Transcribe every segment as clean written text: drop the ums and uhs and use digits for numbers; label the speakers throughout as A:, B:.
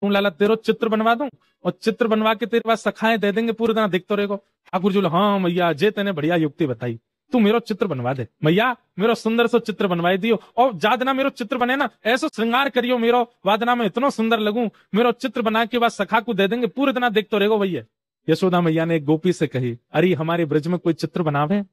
A: तू लाला तेरो चित्र बनवा दूं और चित्र बनवा के तेरे पास सखाए दे देंगे, पूरे दिन दिखते रहेगा। ठाकुर जी बोले हाँ मैया जे तेने बढ़िया युक्ति बताई, तू मेरो चित्र बनवा दे मैया, मेरो सुंदर सो चित्र बनवाई दियो और जादना मेरो चित्र बने ना ऐसो श्रृंगार करियो मेरो, वादना में इतना सुंदर लगूं, मेरो चित्र बना के बाद सखा को दे देंगे, पूरे दिन देखते रहेगा भैया। यशोदा मैया ने एक गोपी से कही, अरे हमारे ब्रज में कोई चित्र बनावे।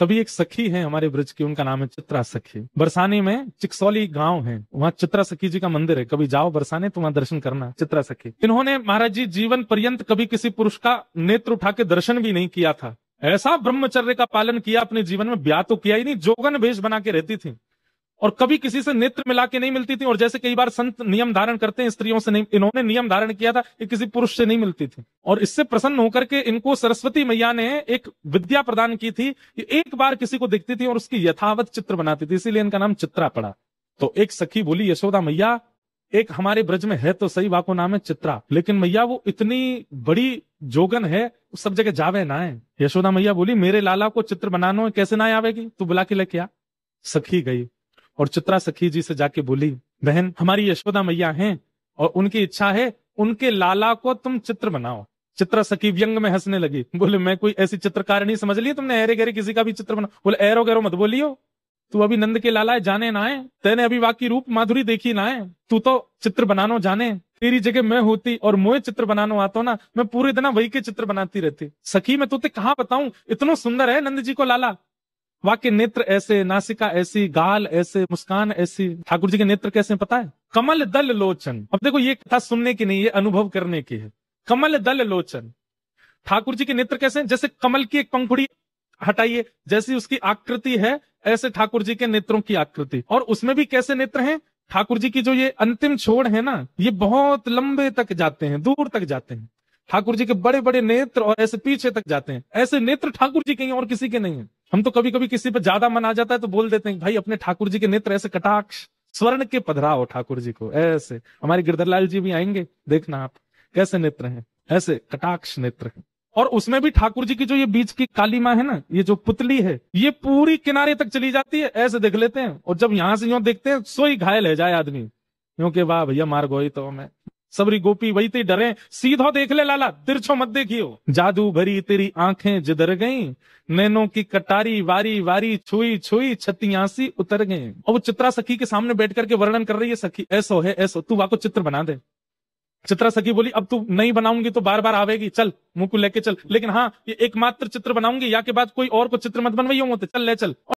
A: तभी एक सखी है हमारे ब्रज की, उनका नाम है चित्रा सखी। बरसाने में चिकसौली गांव है, वहां चित्रा सखी जी का मंदिर है, कभी जाओ बरसाने तो वहां दर्शन करना। चित्रा सखी, इन्होंने महाराज जी जीवन पर्यंत कभी किसी पुरुष का नेत्र उठा के दर्शन भी नहीं किया था। ऐसा ब्रह्मचर्य का पालन किया अपने जीवन में, ब्याह तो किया ही नहीं, जोगन भेष बना के रहती थी और कभी किसी से नेत्र मिला के नहीं मिलती थी। और जैसे कई बार संत नियम धारण करते हैं स्त्रियों से, नहीं, इन्होंने नियम धारण किया था कि किसी पुरुष से नहीं मिलती थी। और इससे प्रसन्न होकर के इनको सरस्वती मैया ने एक विद्या प्रदान की थी कि एक बार किसी को दिखती थी और उसकी यथावत चित्र बनाती थी, इसीलिए इनका नाम चित्रा पड़ा। तो एक सखी बोली, यशोदा मैया एक हमारे ब्रज में है तो सही, वाको नाम है चित्रा, लेकिन मैया वो इतनी बड़ी जोगन है, सब जगह जावे ना है। यशोदा मैया बोली, मेरे लाला को चित्र बनाना है, कैसे ना आवेगी, तू बुला के लेके आ। सखी गई और चित्रा सखी जी से जाके बोली, बहन हमारी यशोदा मैया हैं और उनकी इच्छा है उनके लाला को तुम चित्र बनाओ। चित्रा सखी व्यंग में हंसने लगी, बोले मैं कोई ऐसी चित्रकार नहीं समझ ली तुमने, एरे गहरे किसी का भी चित्र बनाओ। बोले एरो गैरो मत बोलियो, तू अभी नंद के लाला है, जाने ना है, तेने अभी बाकी रूप माधुरी देखी ना है, तू तो चित्र बनानो जाने। तेरी जगह मैं होती और मोए चित्र बनानो आता ना, मैं पूरे दिन वही के चित्र बनाती रहती। सखी मैं तुझे कहाँ बताऊं, इतना सुंदर है नंद जी को लाला, वाके नेत्र ऐसे, नासिका ऐसी, गाल ऐसे, मुस्कान ऐसी। ठाकुर जी के नेत्र कैसे पता है, कमल दल लोचन। अब देखो ये कथा सुनने की नहीं, ये अनुभव करने की है। कमल दल लोचन, ठाकुर जी के नेत्र कैसे, जैसे कमल की एक पंखुड़ी हटाइए, जैसी उसकी आकृति है ऐसे ठाकुर जी के नेत्रों की आकृति। और उसमें भी कैसे नेत्र हैं, ठाकुर जी की जो ये अंतिम छोड़ है ना, ये बहुत लंबे तक जाते हैं, दूर तक जाते हैं। ठाकुर जी के बड़े बड़े नेत्र और ऐसे पीछे तक जाते हैं। ऐसे नेत्र ठाकुर जी के हैं और किसी के नहीं है। हम तो कभी कभी किसी पर ज्यादा मन आ जाता है तो बोल देते हैं भाई अपने ठाकुर जी के नेत्र ऐसे कटाक्ष स्वर्ण के पधराओ ठाकुर जी को ऐसे। हमारे गिरधरलाल जी भी आएंगे, देखना आप कैसे नेत्र हैं, ऐसे कटाक्ष नेत्र हैं। और उसमें भी ठाकुर जी की जो ये बीच की काली माँ है ना, ये जो पुतली है, ये पूरी किनारे तक चली जाती है, ऐसे देख लेते हैं। और जब यहां से यूं देखते हैं सोई घायल है जाए आदमी, क्योंकि वाह भैया मार गोई तो मैं सबरी गोपी वही ते डरे, सीधो देख ले लाला, तिरछो मत देखियो। जादू भरी तेरी आंखें जिधर गई, नैनों की कटारी वारी वारी छुई छुई छतियासी उतर गए। और वो चित्रा सखी के सामने बैठ करके वर्णन कर रही है, सखी ऐसो है ऐसो, तू वाको चित्र बना दे। चित्रा सखी बोली, अब तू नहीं बनाऊंगी तो बार बार आवेगी, चल मुंह को लेके चल, लेकिन हाँ ये एकमात्र चित्र बनाऊंगी, या के बाद कोई और को चित्र मत बनवाइयो, चल ले चल।